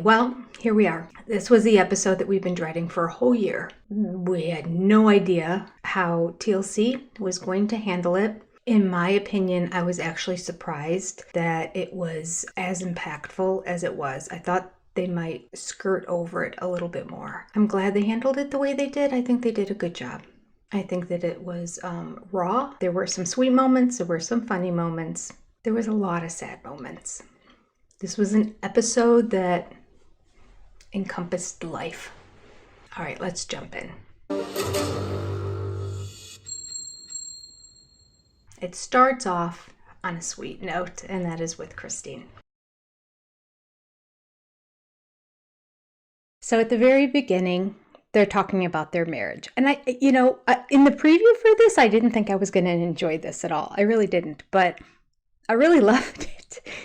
Well, here we are. This was the episode that we've been dreading for a whole year. We had no idea how TLC was going to handle it. In my opinion, I was actually surprised that it was as impactful as it was. I thought they might skirt over it a little bit more. I'm glad they handled it the way they did. I think they did a good job. I think that it was raw. There were some sweet moments. There were some funny moments. There was a lot of sad moments. This was an episode that encompassed life. All right, let's jump in. It starts off on a sweet note, and that is with Christine. So at the very beginning, they're talking about their marriage. And in the preview for this, I didn't think I was going to enjoy this at all. I really didn't, but I really loved it.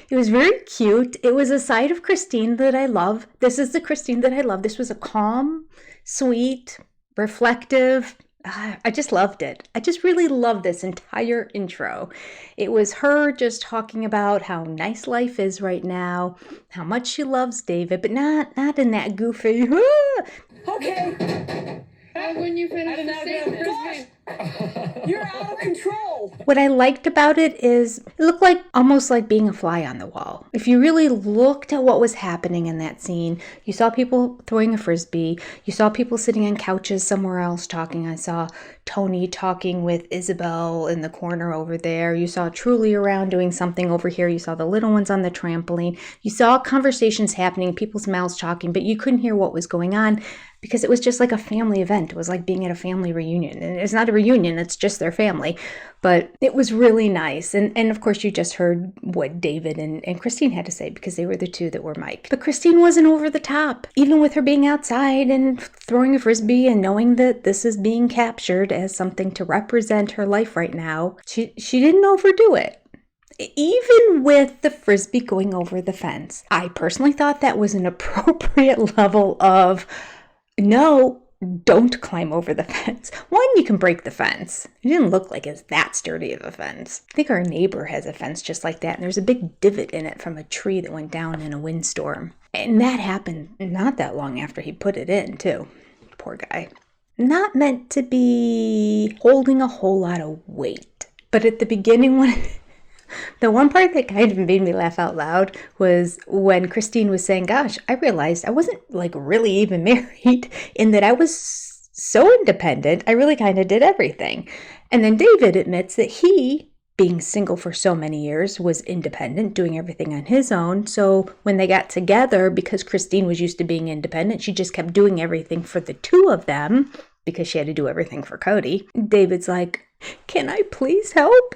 It was very cute. It was a side of Christine that I love. This is the Christine that I love. This was a calm, sweet, reflective. I just loved it. I just really loved this entire intro. It was her just talking about how nice life is right now, how much she loves David, but not in that goofy. Okay. When you finish the statement. You're out of control. What I liked about it is it looked like almost like being a fly on the wall. If you really looked at what was happening in that scene, you saw people throwing a frisbee, you saw people sitting on couches somewhere else talking. I saw Tony talking with Isabel in the corner over there. You saw Truly around doing something over here. You saw the little ones on the trampoline. You saw conversations happening, people's mouths talking, but you couldn't hear what was going on because it was just like a family event. It was like being at a family reunion. And it's not a reunion, it's just their family. But it was really nice. And of course, you just heard what David and Christine had to say because they were the two that were mic'd. But Christine wasn't over the top. Even with her being outside and throwing a frisbee and knowing that this is being captured as something to represent her life right now, she didn't overdo it. Even with the frisbee going over the fence, I personally thought that was an appropriate level of no, don't climb over the fence. One, you can break the fence. It didn't look like it's that sturdy of a fence. I think our neighbor has a fence just like that, and there's a big divot in it from a tree that went down in a windstorm. And that happened not that long after he put it in, too. Poor guy. Not meant to be holding a whole lot of weight. But at the beginning, when the one part that kind of made me laugh out loud was when Christine was saying, gosh, I realized I wasn't like really even married in that I was so independent. I really kind of did everything. And then David admits that he, being single for so many years, was independent, doing everything on his own. So when they got together, because Christine was used to being independent, she just kept doing everything for the two of them because she had to do everything for Kody. David's like, can I please help?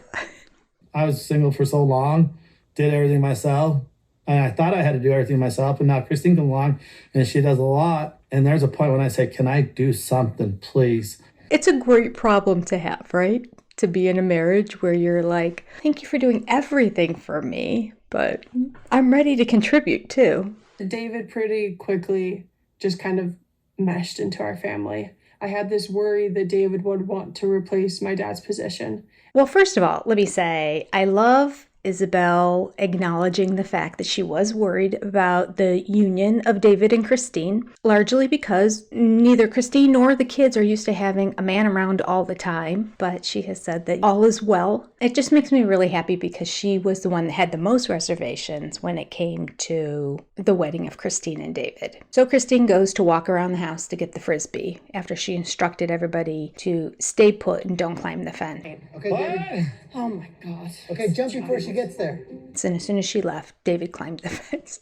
I was single for so long, did everything myself, and I thought I had to do everything myself, and now Christine comes along, and she does a lot, and there's a point when I say, can I do something, please? It's a great problem to have, right? To be in a marriage where you're like, thank you for doing everything for me, but I'm ready to contribute too. David pretty quickly just kind of meshed into our family. I had this worry that David would want to replace my dad's position. Well, first of all, let me say, I love Isabel acknowledging the fact that she was worried about the union of David and Christine, largely because neither Christine nor the kids are used to having a man around all the time, but she has said that all is well. It just makes me really happy because she was the one that had the most reservations when it came to the wedding of Christine and David. So Christine goes to walk around the house to get the frisbee after she instructed everybody to stay put and don't climb the fence. Okay, David. Oh my God. Okay, jump before she gets there. And as soon as she left, David climbed the fence.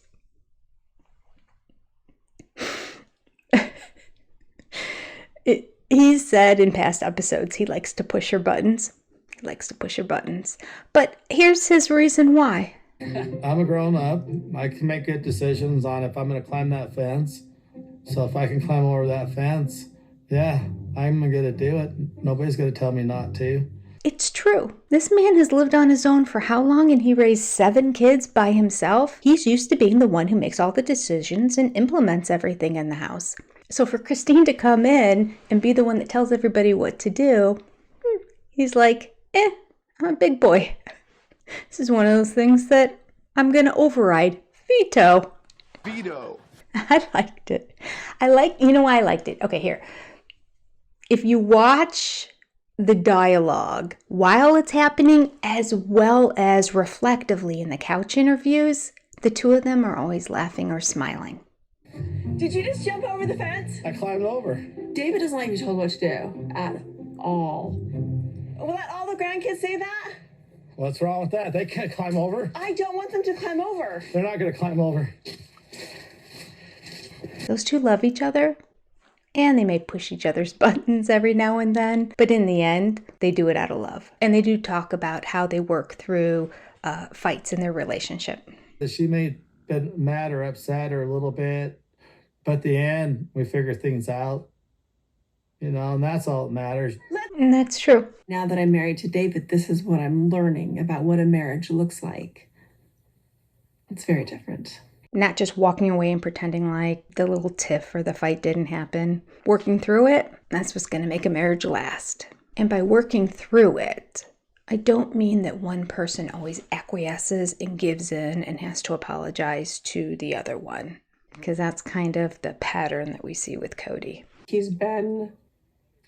He said in past episodes he likes to push her buttons. He likes to push her buttons. But here's his reason why. I'm a grown up. I can make good decisions on if I'm going to climb that fence. So if I can climb over that fence, yeah, I'm going to do it. Nobody's going to tell me not to. It's true. This man has lived on his own for how long, and he raised 7 kids by himself? He's used to being the one who makes all the decisions and implements everything in the house. So for Christine to come in and be the one that tells everybody what to do, he's like, I'm a big boy. This is one of those things that I'm going to override. Veto. Veto. I liked it. You know why I liked it? Okay, here. If you watch the dialogue while it's happening, as well as reflectively in the couch interviews, the two of them are always laughing or smiling. Did you just jump over the fence? I climbed over. David doesn't like to be told what to do at all. Will let all the grandkids say that? What's wrong with that? They can't climb over. I don't want them to climb over. They're not going to climb over. Those two love each other, and they may push each other's buttons every now and then, but in the end, they do it out of love. And they do talk about how they work through fights in their relationship. She may have been mad or upset or a little bit, but at the end, we figure things out, and that's all that matters. And that's true. Now that I'm married to David, this is what I'm learning about what a marriage looks like. It's very different. Not just walking away and pretending like the little tiff or the fight didn't happen. Working through it, that's what's going to make a marriage last. And by working through it, I don't mean that one person always acquiesces and gives in and has to apologize to the other one, because that's kind of the pattern that we see with Kody. He's been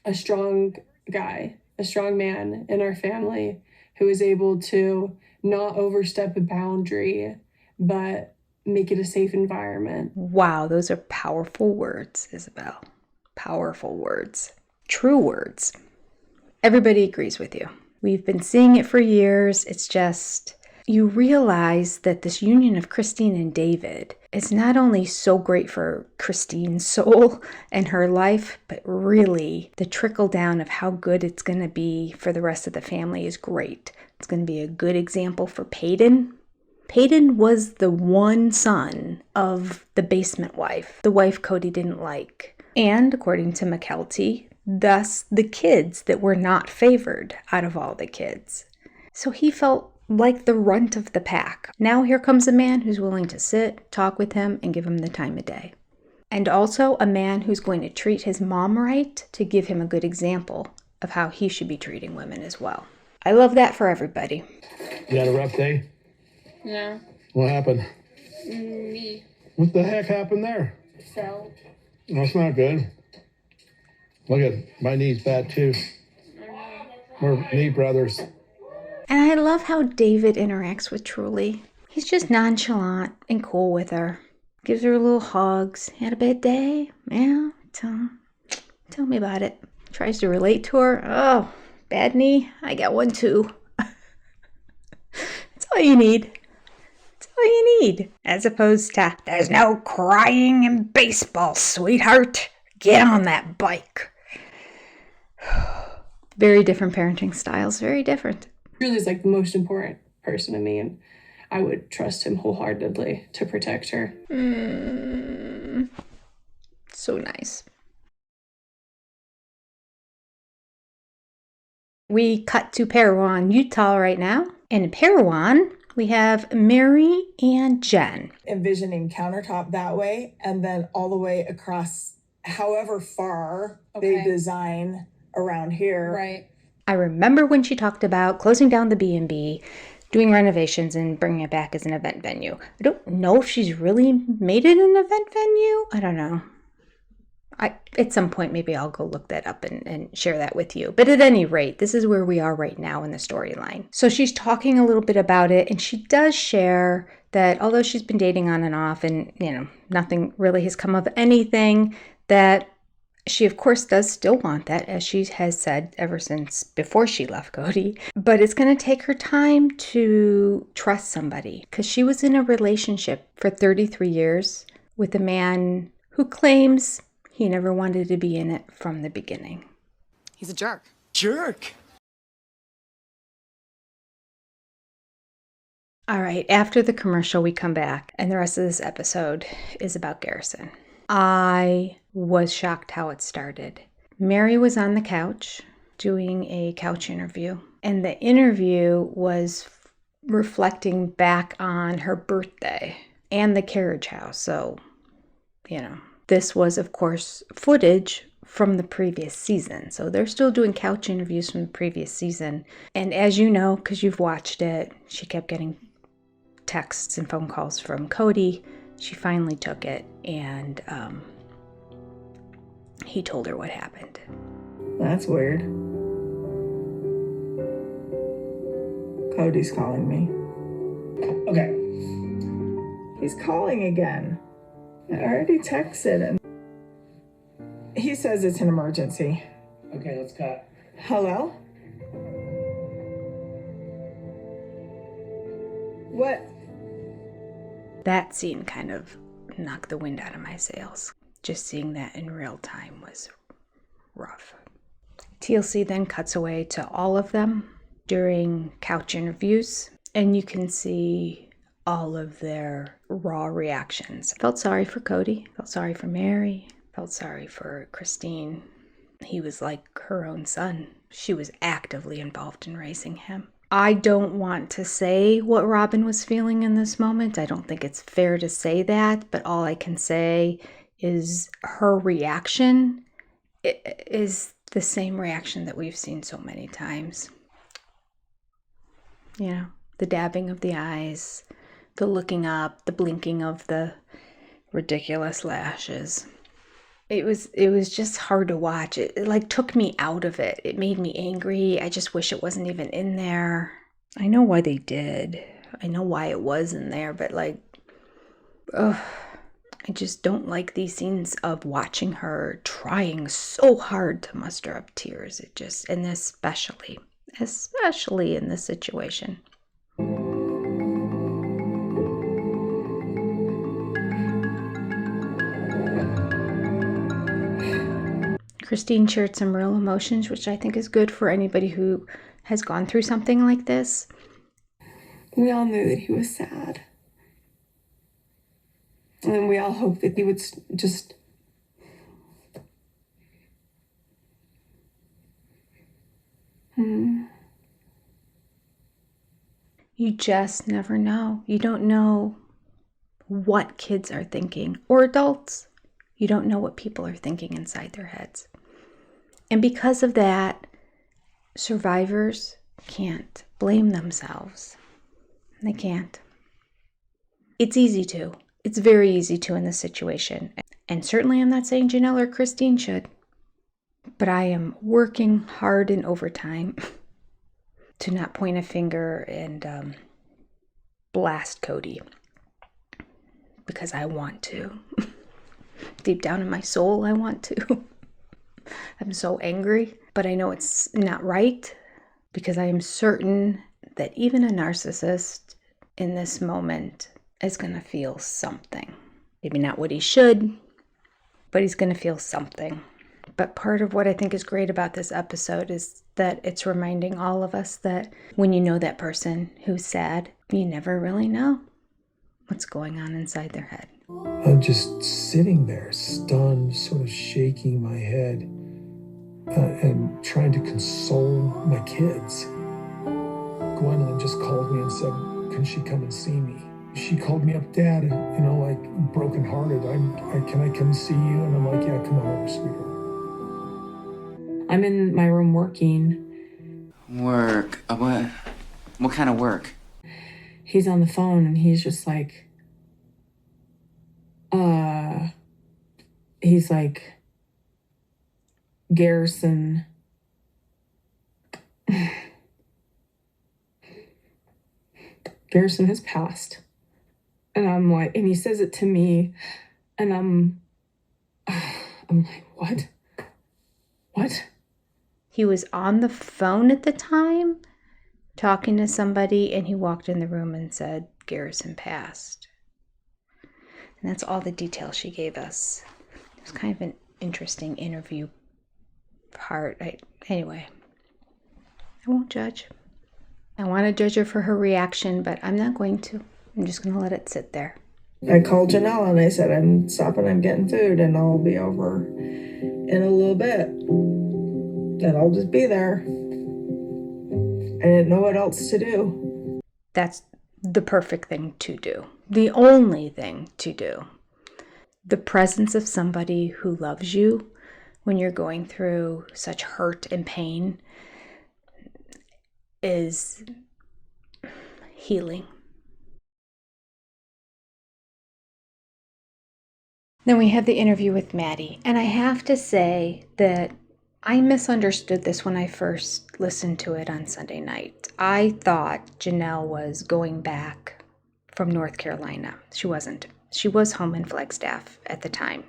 a strong guy, a strong man in our family who is able to not overstep a boundary, but make it a safe environment. Wow, those are powerful words, Isabel. Powerful words. True words. Everybody agrees with you. We've been seeing it for years. It's just, you realize that this union of Christine and David is not only so great for Christine's soul and her life, but really the trickle down of how good it's going to be for the rest of the family is great. It's going to be a good example for Peyton. Peyton was the one son of the basement wife, the wife Kody didn't like. And according to McKelty, thus the kids that were not favored out of all the kids. So he felt like the runt of the pack. Now here comes a man who's willing to sit, talk with him, and give him the time of day. And also a man who's going to treat his mom right to give him a good example of how he should be treating women as well. I love that for everybody. You had a rough day? Yeah. What happened? Me. What the heck happened there? Fell. That's not good. Look at my knee's bad too. We're knee brothers. And I love how David interacts with Truly. He's just nonchalant and cool with her. Gives her little hugs. Had a bad day? Yeah, tell me about it. Tries to relate to her. Oh, bad knee? I got one too. That's all you need. That's all you need. As opposed to, there's no crying in baseball, sweetheart. Get on that bike. Very different parenting styles. Very different. Really is like the most important person to me, and I would trust him wholeheartedly to protect her. So nice. We cut to Parowan, Utah right now. And in Parowan, we have Meri and Jen. Envisioning countertop that way and then all the way across however far they design around here. Right. I remember when she talked about closing down the B&B, doing renovations and bringing it back as an event venue. I don't know if she's really made it an event venue. I don't know. At some point, maybe I'll go look that up and share that with you. But at any rate, this is where we are right now in the storyline. So she's talking a little bit about it, and she does share that although she's been dating on and off and, nothing really has come of anything, that she, of course, does still want that, as she has said ever since before she left Kody. But it's going to take her time to trust somebody, because she was in a relationship for 33 years with a man who claims he never wanted to be in it from the beginning. He's a jerk. Jerk. All right, after the commercial, we come back, and the rest of this episode is about Garrison. I was shocked how it started. Meri was on the couch doing a couch interview, and the interview was reflecting back on her birthday and the carriage house. So, this was, of course, footage from the previous season. So they're still doing couch interviews from the previous season. And as you know, because you've watched it, she kept getting texts and phone calls from Kody She finally took it, and he told her what happened. That's weird. Kody's calling me. Okay. He's calling again. I already texted him. He says it's an emergency. Okay, let's cut. Hello? What? That scene kind of knocked the wind out of my sails. Just seeing that in real time was rough. TLC then cuts away to all of them during couch interviews, and you can see all of their raw reactions. Felt sorry for Kody, felt sorry for Meri, felt sorry for Christine. He was like her own son. She was actively involved in raising him. I don't want to say what Robyn was feeling in this moment. I don't think it's fair to say that, but all I can say is her reaction is the same reaction that we've seen so many times. You know, the dabbing of the eyes, the looking up, the blinking of the ridiculous lashes. It was just hard to watch. It like took me out of it. It made me angry. I just wish it wasn't even in there. I know why they did. I know why it was in there, but like, ugh. I just don't like these scenes of watching her trying so hard to muster up tears. It just, and especially in this situation. Christine shared some real emotions, which I think is good for anybody who has gone through something like this. We all knew that he was sad. And we all hoped that he would just... You just never know. You don't know what kids are thinking, or adults. You don't know what people are thinking inside their heads. And because of that, survivors can't blame themselves. They can't. It's easy to. It's very easy to in this situation. And certainly I'm not saying Janelle or Christine should. But I am working hard in overtime to not point a finger and blast Kody. Because I want to. Deep down in my soul, I want to. I'm so angry, but I know it's not right because I am certain that even a narcissist in this moment is going to feel something. Maybe not what he should, but he's going to feel something. But part of what I think is great about this episode is that it's reminding all of us that when you know that person who's sad, you never really know what's going on inside their head. I'm just sitting there, stunned, sort of shaking my head and trying to console my kids. Gwendolyn just called me and said, can she come and see me? She called me up, Dad, you know, like brokenhearted. Can I come see you? And I'm like, yeah, come on over, sweetheart. I'm in my room working. Work? What kind of work? He's on the phone and he's just like, he's like, Garrison. Garrison has passed. And I'm like, and he says it to me, and I'm like, what? What? He was on the phone at the time, talking to somebody, and he walked in the room and said, Garrison passed. And that's all the details she gave us. It was kind of an interesting interview part. Anyway, I won't judge. I want to judge her for her reaction, but I'm not going to. I'm just going to let it sit there. I called Janelle and I said, I'm stopping, I'm getting food, and I'll be over in a little bit. And I'll just be there. I didn't know what else to do. That's the perfect thing to do. The only thing to do. The presence of somebody who loves you when you're going through such hurt and pain is healing. Then we have the interview with Maddie. And I have to say that I misunderstood this when I first listened to it on Sunday night. I thought Janelle was going back from North Carolina. She wasn't. She was home in Flagstaff at the time.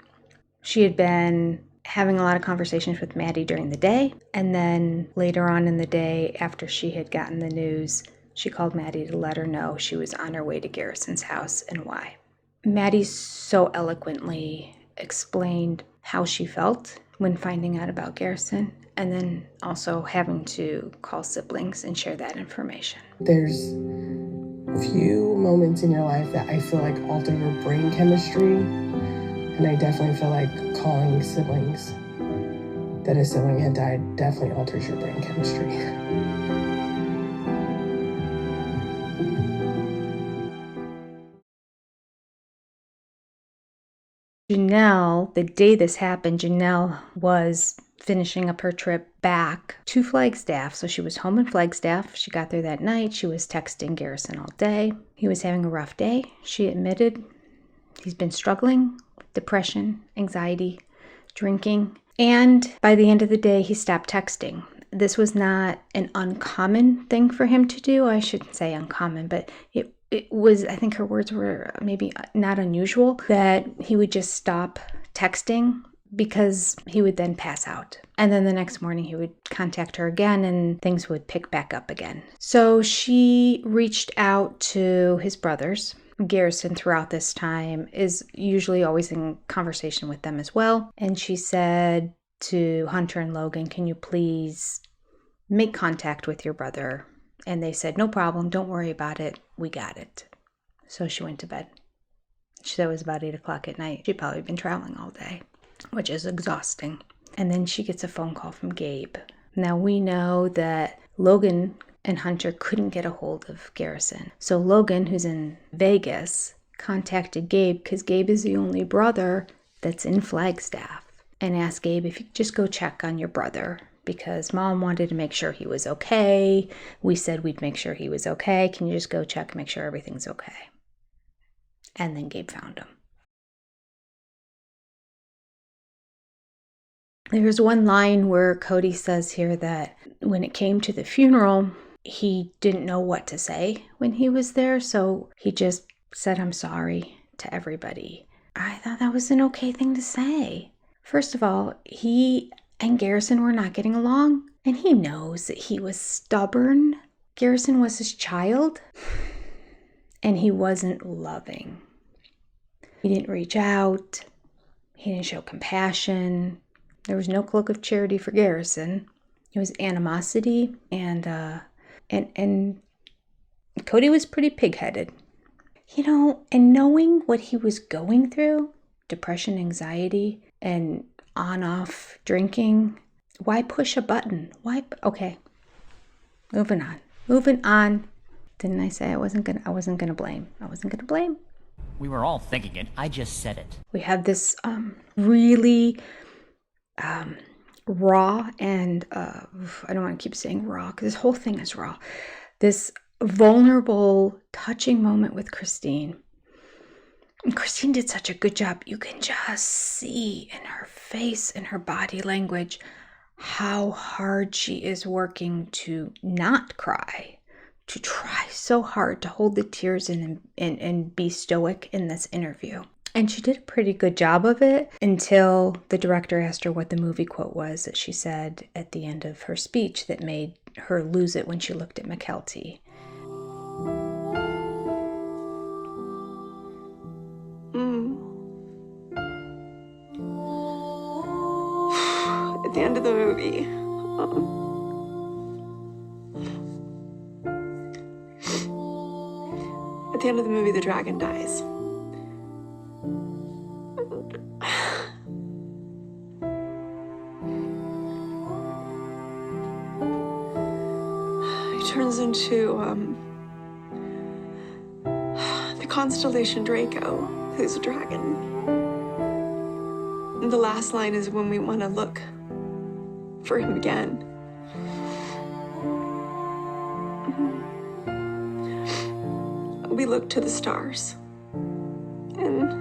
She had been having a lot of conversations with Maddie during the day, and then later on in the day, after she had gotten the news, she called Maddie to let her know she was on her way to Garrison's house and why. Maddie so eloquently explained how she felt when finding out about Garrison, and then also having to call siblings and share that information. There's few moments in your life that I feel like alter your brain chemistry, and I definitely feel like calling siblings that a sibling had died definitely alters your brain chemistry. Janelle, the day this happened, Janelle was finishing up her trip back to Flagstaff. So she was home in Flagstaff. She got there that night. She was texting Garrison all day. He was having a rough day. She admitted he's been struggling with depression, anxiety, drinking. And by the end of the day, he stopped texting. This was not an uncommon thing for him to do. I shouldn't say uncommon, but it was, I think her words were maybe not unusual, that he would just stop texting because he would then pass out. And then the next morning he would contact her again and things would pick back up again. So she reached out to his brothers. Garrison throughout this time is usually always in conversation with them as well. And she said to Hunter and Logan, "Can you please make contact with your brother?" And they said, "No problem, don't worry about it, we got it." So she went to bed. She said it was about 8 o'clock at night. She'd probably been traveling all day, which is exhausting. And then she gets a phone call from Gabe. Now we know that Logan and Hunter couldn't get a hold of Garrison. So Logan, who's in Vegas, contacted Gabe because Gabe is the only brother that's in Flagstaff, and asked Gabe if you could just go check on your brother because Mom wanted to make sure he was okay. We said we'd make sure he was okay. Can you just go check, make sure everything's okay? And then Gabe found him. There's one line where Kody says here that when it came to the funeral, he didn't know what to say when he was there, so he just said, "I'm sorry" to everybody. I thought that was an okay thing to say. First of all, he and Garrison were not getting along, and he knows that he was stubborn. Garrison was his child, and he wasn't loving. He didn't reach out. He didn't show compassion. There was no cloak of charity for Garrison. It was animosity, and Kody was pretty pig-headed. You know, and knowing what he was going through, depression, anxiety, and on-off drinking, why push a button? Okay, moving on. Didn't I say I wasn't gonna blame? We were all thinking it. I just said it. We have this really raw and I don't want to keep saying raw because this whole thing is raw. This vulnerable, touching moment with Christine. And Christine did such a good job. You can just see in her face and her body language how hard she is working to not cry, to try so hard to hold the tears in and be stoic in this interview. And she did a pretty good job of it until the director asked her what the movie quote was that she said at the end of her speech that made her lose it when she looked at McKelty. At the end of the movie, the dragon dies. He turns into the constellation Draco, who's a dragon. And the last line is when we want to look for him again. We look to the stars. And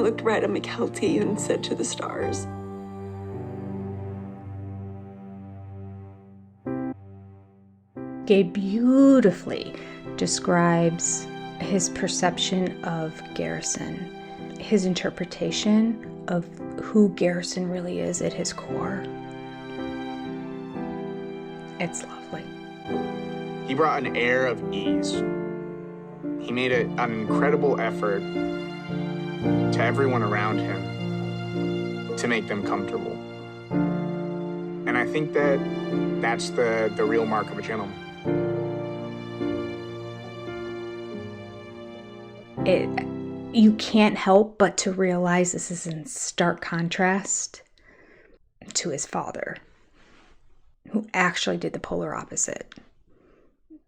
I looked right at McKelty and said to the stars, Gabe beautifully describes his perception of Garrison, his interpretation of who Garrison really is at his core. It's lovely. He brought an air of ease. He made an incredible effort to everyone around him to make them comfortable. And I think that that's the real mark of a gentleman. You can't help but to realize this is in stark contrast to his father, who actually did the polar opposite.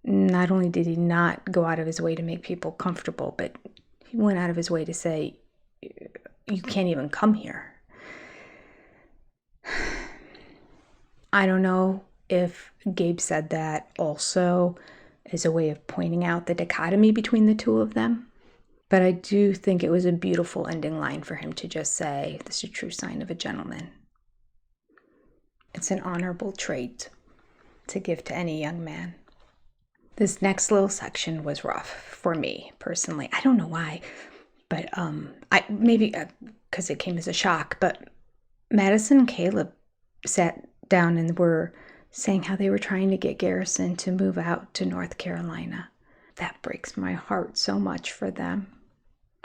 Not only did he not go out of his way to make people comfortable, but he went out of his way to say, you can't even come here. I don't know if Gabe said that also as a way of pointing out the dichotomy between the two of them. But I do think it was a beautiful ending line for him to just say, this is a true sign of a gentleman. It's an honorable trait to give to any young man. This next little section was rough for me personally. I don't know why, but maybe because it came as a shock. But Madison and Caleb sat down and were saying how they were trying to get Garrison to move out to North Carolina. That breaks my heart so much for them.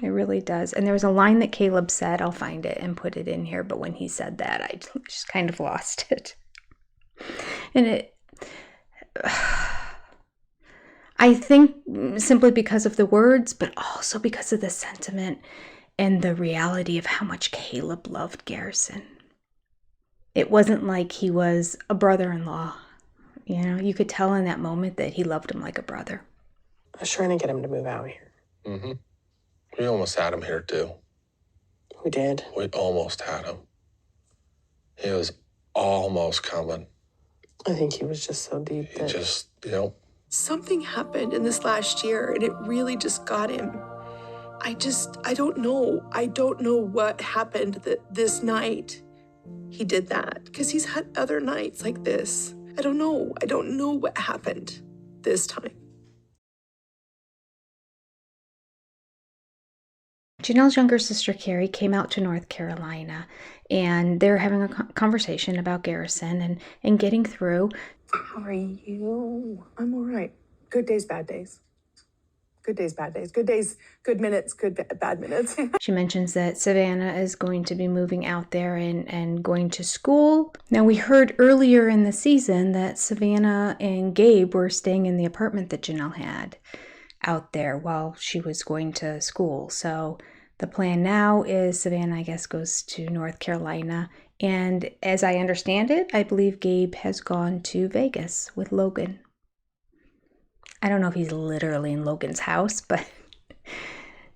It really does. And there was a line that Caleb said, I'll find it and put it in here, but when he said that, I just kind of lost it. And I think simply because of the words, but also because of the sentiment and the reality of how much Caleb loved Garrison. It wasn't like he was a brother-in-law. You know, you could tell in that moment that he loved him like a brother. I was trying to get him to move out here. Mm-hmm. We almost had him here, too. We did? We almost had him. He was almost coming. I think he was just so deep that... He just, something happened in this last year and it really just got him. I don't know. I don't know what happened this night he did that, because he's had other nights like this. I don't know. I don't know what happened this time. Janelle's younger sister, Carrie, came out to North Carolina, and they're having a conversation about Garrison and getting through. How are you? I'm all right. Good days, bad days. Good days, bad days. Good days, good minutes, bad minutes. She mentions that Savannah is going to be moving out there and going to school. Now, we heard earlier in the season that Savannah and Gabe were staying in the apartment that Janelle had out there while she was going to school. So the plan now is Savannah, I guess, goes to North Carolina. And as I understand it, I believe Gabe has gone to Vegas with Logan. I don't know if he's literally in Logan's house, but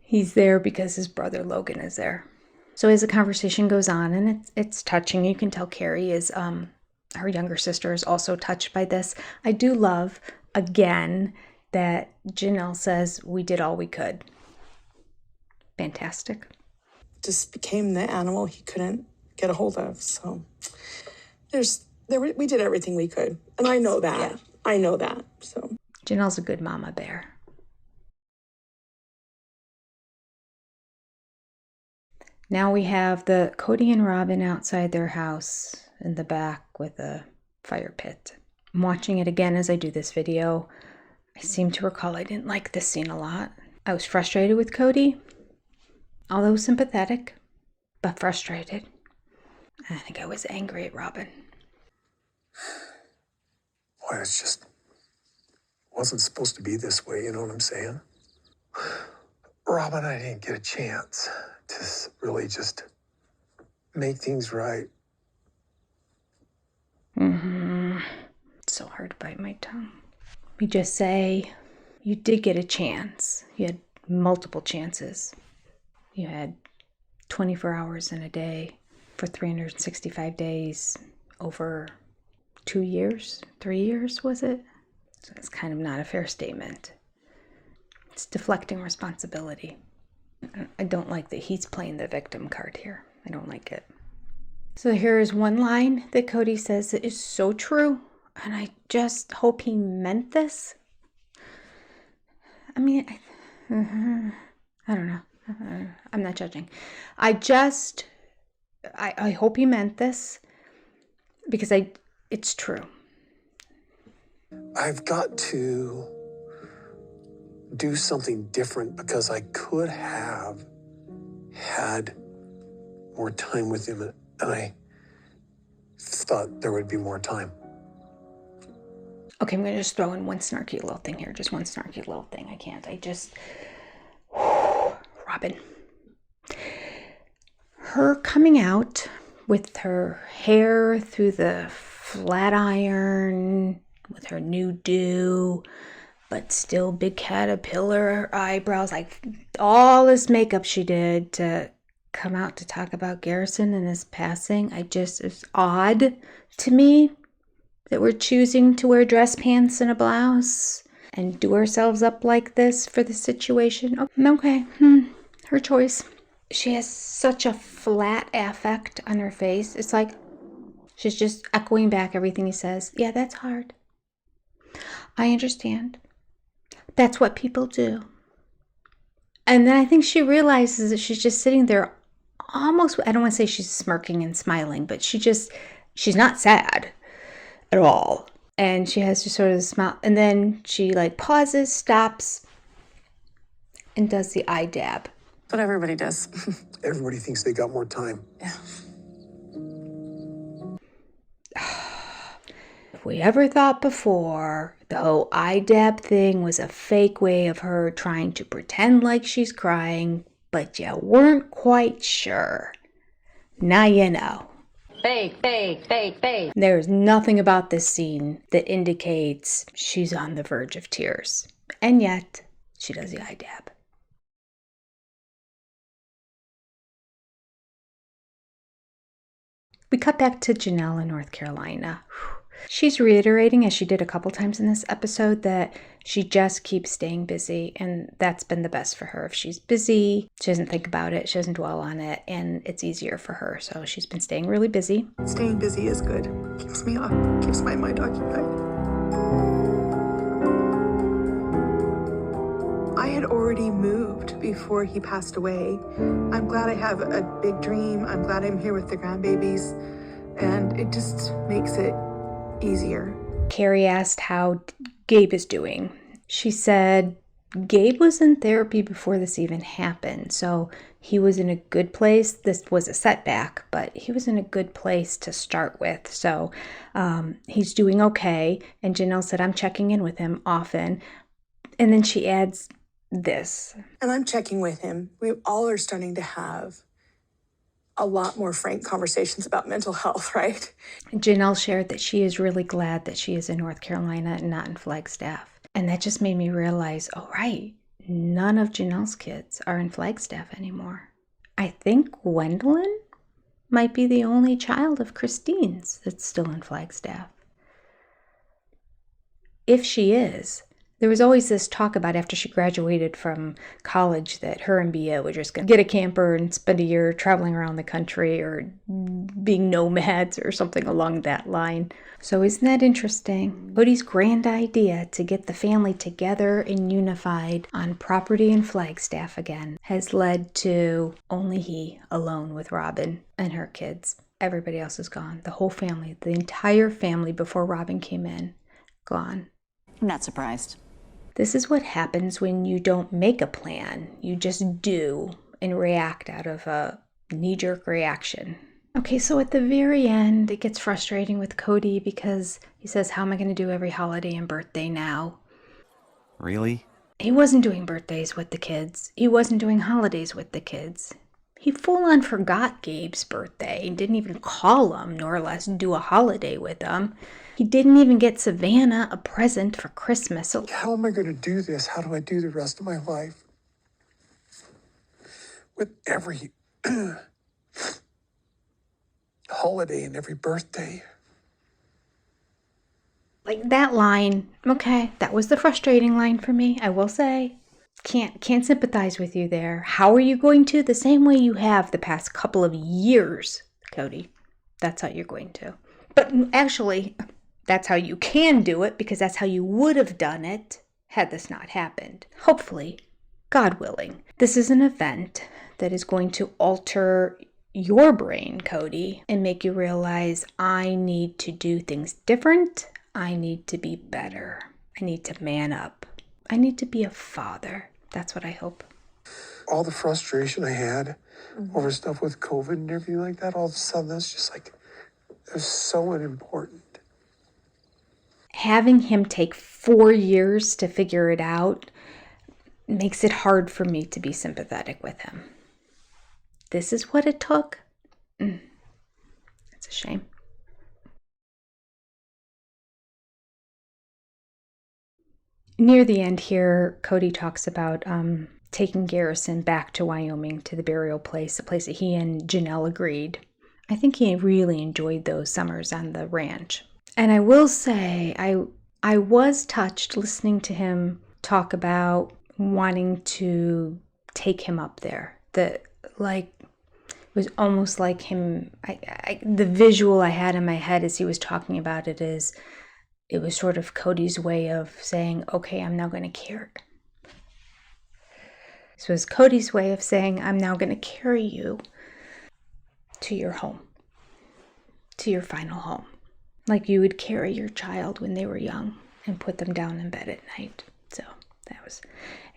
he's there because his brother Logan is there. So as the conversation goes on, and it's touching, you can tell Carrie is, her younger sister is also touched by this. I do love, again, that Janelle says, we did all we could. Fantastic. Just became the animal he couldn't get a hold of. So we did everything we could. And I know that. Yeah. I know that. So Janelle's a good mama bear. Now we have the Kody and Robyn outside their house in the back with a fire pit. I'm watching it again as I do this video. I seem to recall I didn't like this scene a lot. I was frustrated with Kody, although sympathetic, but frustrated. I think I was angry at Robyn. Boy, it's just wasn't supposed to be this way, you know what I'm saying? Robyn, I didn't get a chance to really just make things right. It's so hard to bite my tongue. We just say, you did get a chance. You had multiple chances. You had 24 hours in a day for 365 days over 2 years, 3 years, was it? So it's kind of not a fair statement. It's deflecting responsibility. I don't like that he's playing the victim card here. I don't like it. So here is one line that Kody says that is so true, and I just hope he meant this. I mean, I don't know. I'm not judging. I hope he meant this because it's true. I've got to do something different because I could have had more time with him, and I thought there would be more time. Okay, I'm going to just throw in one snarky little thing here. Just one snarky little thing. I can't. Robyn. Her coming out with her hair through the flat iron, with her new do, but still big caterpillar eyebrows, like all this makeup she did to come out to talk about Garrison and his passing. It's odd to me that we're choosing to wear dress pants and a blouse and do ourselves up like this for the situation. Okay, her choice. She has such a flat affect on her face. It's like she's just echoing back everything he says. Yeah, that's hard. I understand. That's what people do. And then I think she realizes that she's just sitting there almost, I don't want to say she's smirking and smiling, but she's not sad at all. And she has just sort of a smile. And then she like pauses, stops, and does the eye dab. What everybody does. Everybody thinks they got more time. Yeah. If we ever thought before the whole eye dab thing was a fake way of her trying to pretend like she's crying, but you weren't quite sure. Now you know. Fake. There's nothing about this scene that indicates she's on the verge of tears. And yet, she does the eye dab. We cut back to Janelle in North Carolina. She's reiterating, as she did a couple times in this episode, that she just keeps staying busy, and that's been the best for her. If she's busy, she doesn't think about it, she doesn't dwell on it, and it's easier for her. So she's been staying really busy. Staying busy is good. Keeps me off, keeps my mind occupied. I had already moved before he passed away. I'm glad I have a big dream. I'm glad I'm here with the grandbabies, and it just makes it easier. Carrie asked how Gabe is doing. She said Gabe was in therapy before this even happened, so he was in a good place. This was a setback, but he was in a good place to start with. So he's doing okay. And Janelle said, I'm checking in with him often. And then she adds this. And I'm checking with him. We all are starting to have a lot more frank conversations about mental health, right? Janelle shared that she is really glad that she is in North Carolina and not in Flagstaff. And that just made me realize, oh, right, none of Janelle's kids are in Flagstaff anymore. I think Gwendolyn might be the only child of Christine's that's still in Flagstaff. If she is, there was always this talk about after she graduated from college that her and Bia were just going to get a camper and spend a year traveling around the country or being nomads or something along that line. So isn't that interesting? Kody's grand idea to get the family together and unified on property in Flagstaff again has led to only he alone with Robyn and her kids. Everybody else is gone. The whole family, the entire family before Robyn came in, gone. I'm not surprised. This is what happens when you don't make a plan. You just do and react out of a knee-jerk reaction. Okay, so at the very end, it gets frustrating with Kody because he says, how am I going to do every holiday and birthday now? Really? He wasn't doing birthdays with the kids. He wasn't doing holidays with the kids. He full-on forgot Gabe's birthday and didn't even call him, nor less do a holiday with him. He didn't even get Savannah a present for Christmas. So How am I going to do this? How do I do the rest of my life? With every holiday and every birthday. like that line, okay, that was the frustrating line for me, I will say. Can't sympathize with you there. How are you going to? The same way you have the past couple of years, Kody. That's how you're going to. But actually, that's how you can do it, because that's how you would have done it had this not happened. Hopefully, God willing. This is an event that is going to alter your brain, Kody, and make you realize, I need to do things different. I need to be better. I need to man up. I need to be a father. That's what I hope. All the frustration I had over stuff with COVID and everything like that, all of a sudden that's just like, it was so unimportant. Having him take 4 years to figure it out makes it hard for me to be sympathetic with him. This is what it took. It's a shame. Near the end here, Kody talks about taking Garrison back to Wyoming, to the burial place, a place that he and Janelle agreed. I think he really enjoyed those summers on the ranch. And I will say, I was touched listening to him talk about wanting to take him up there. It was almost like him, the visual I had in my head as he was talking about it is, it was sort of Kody's way of saying, okay, I'm now going to carry. This was Kody's way of saying, I'm now going to carry you to your home, to your final home. Like you would carry your child when they were young and put them down in bed at night. So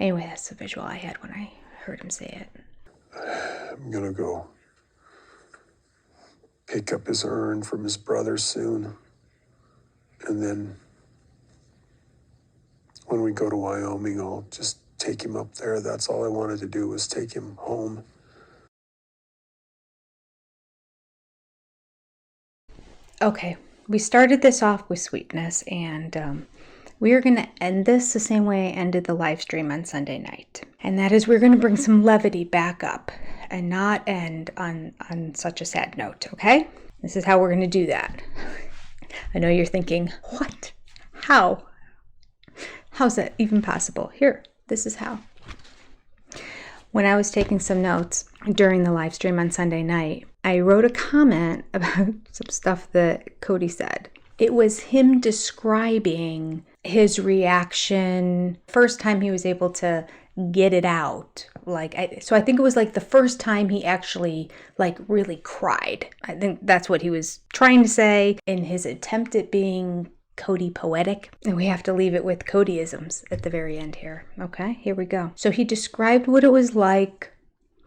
anyway, that's the visual I had when I heard him say it. I'm going to go pick up his urn from his brother soon. And then when we go to Wyoming, I'll just take him up there. That's all I wanted to do, was take him home. Okay, we started this off with sweetness, and we are going to end this the same way I ended the live stream on Sunday night. And that is, we're going to bring some levity back up and not end on such a sad note, okay? This is how we're going to do that. I know you're thinking, what? How? How's that even possible? Here, this is how. When I was taking some notes during the live stream on Sunday night, I wrote a comment about some stuff that Kody said. It was him describing his reaction, first time he was able to get it out. So I think it was like the first time he actually really cried. I think that's what he was trying to say in his attempt at being Kody poetic. And we have to leave it with Kodyisms at the very end here. Okay, here we go. So he described what it was like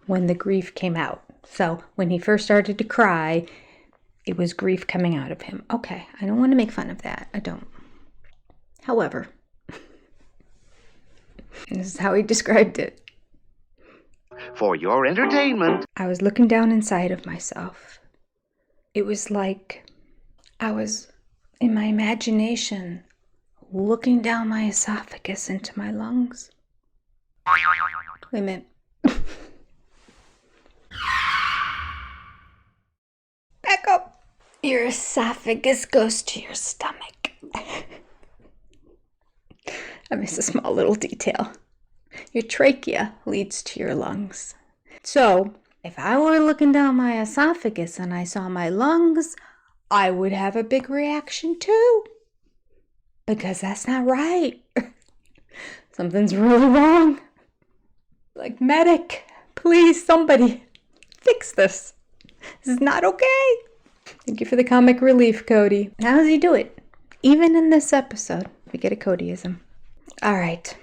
when the grief came out. So when he first started to cry, it was grief coming out of him. Okay, I don't want to make fun of that. I don't. However, this is how he described it. For your entertainment. I was looking down inside of myself. It was like I was, in my imagination, looking down my esophagus into my lungs. Wait a minute. Back up. Your esophagus goes to your stomach. I missed a small little detail. Your trachea leads to your lungs. So, if I were looking down my esophagus and I saw my lungs, I would have a big reaction too. Because that's not right. Something's really wrong. Like, medic, please, somebody, fix this. This is not okay. Thank you for the comic relief, Kody. How does he do it? Even in this episode, we get a Kodyism. All right.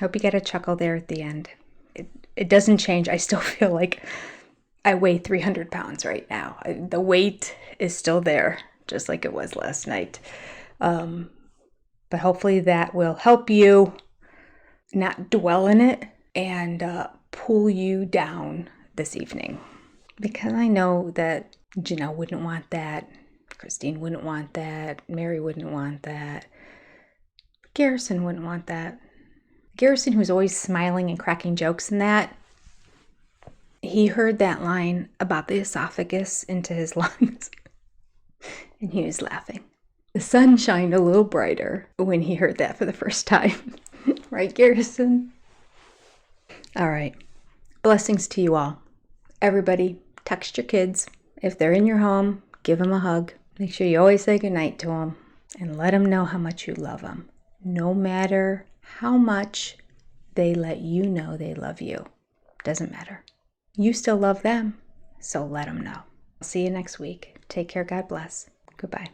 Hope you get a chuckle there at the end. It doesn't change. I still feel like I weigh 300 pounds right now. The weight is still there, just like it was last night. But hopefully that will help you not dwell in it and pull you down this evening. Because I know that Janelle wouldn't want that. Christine wouldn't want that. Meri wouldn't want that. Garrison wouldn't want that. Garrison, who's always smiling and cracking jokes in that, he heard that line about the esophagus into his lungs, and he was laughing. The sun shined a little brighter when he heard that for the first time. Right, Garrison? All right. Blessings to you all. Everybody, text your kids. If they're in your home, give them a hug. Make sure you always say goodnight to them and let them know how much you love them. No matter how much they let you know they love you. Doesn't matter. You still love them, so let them know. I'll see you next week. Take care. God bless. Goodbye.